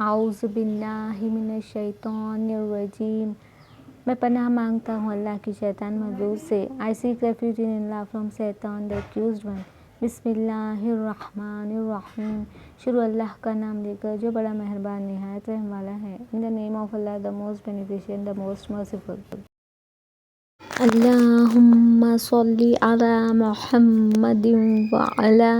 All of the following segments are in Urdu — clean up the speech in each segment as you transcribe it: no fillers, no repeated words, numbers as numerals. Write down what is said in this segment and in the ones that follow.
اعوذ باللہ من الشیطان الرجیم۔ میں پناہ مانگتا ہوں اللہ کی شیطان مردود سے۔ I seek refuge in Allah from Satan the accused one۔ بسم اللہ الرحمن الرحیم۔ شروع اللہ کا نام لے کر جو بڑا مہربان نہایت رحم والا ہے۔ In the name of Allah, the most beneficent, the most merciful۔ اللہم صلی علی محمد وعلی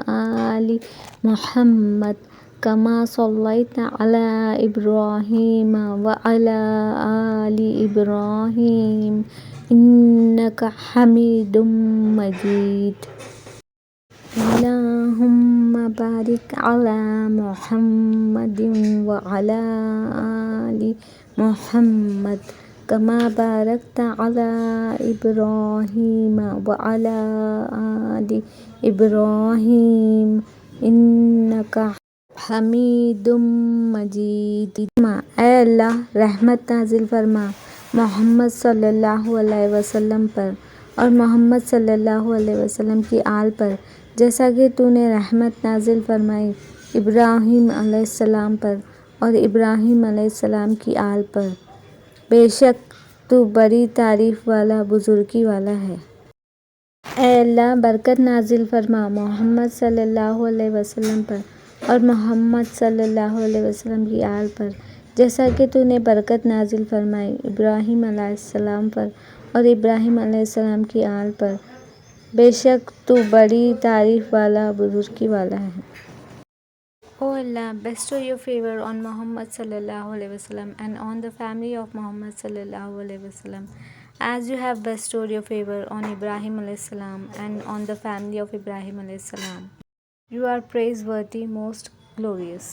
آل محمد کما صلیت علی ابراہیم وعلی آل ابراہیم انک حمید مجید۔ اللہم بارک علی محمد وعلی آل محمد کما بارکت علی ابراہیم وعلی آل ابراہیم انک حمید مجید۔ اے اللہ رحمت نازل فرما محمد صلی اللہ علیہ وسلم پر اور محمد صلی اللہ علیہ وسلم کی آل پر، جیسا کہ تو نے رحمت نازل فرمائی ابراہیم علیہ السلام پر اور ابراہیم علیہ السلام کی آل پر۔ بے شک تو بڑی تعریف والا بزرگی والا ہے۔ اے اللہ برکت نازل فرما محمد صلی اللہ علیہ وسلم پر اور محمد صلی اللہ علیہ وسلم کی آل پر، جیسا کہ تو نے برکت نازل فرمائی ابراہیم علیہ السلام پر اور ابراہیم علیہ السلام کی آل پر۔ بے شک تو بڑی تعریف والا بزرگی والا ہے۔ O Allah, bestow your favor on Muhammad sallallahu alaihi wasallam and on the family of Muhammad sallallahu alaihi wasallam, as you have bestowed your favor on Ibrahim alayhi salam and on the family of Ibrahim alayhi salam. You are praiseworthy, most glorious.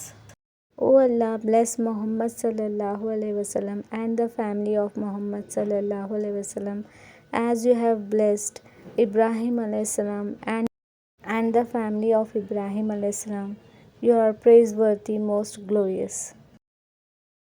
O Allah, bless Muhammad sallallahu alaihi wasallam and the family of Muhammad sallallahu alaihi wasallam, as you have blessed Ibrahim alayhi salam and the family of Ibrahim alayhi salam. You are praiseworthy, most glorious.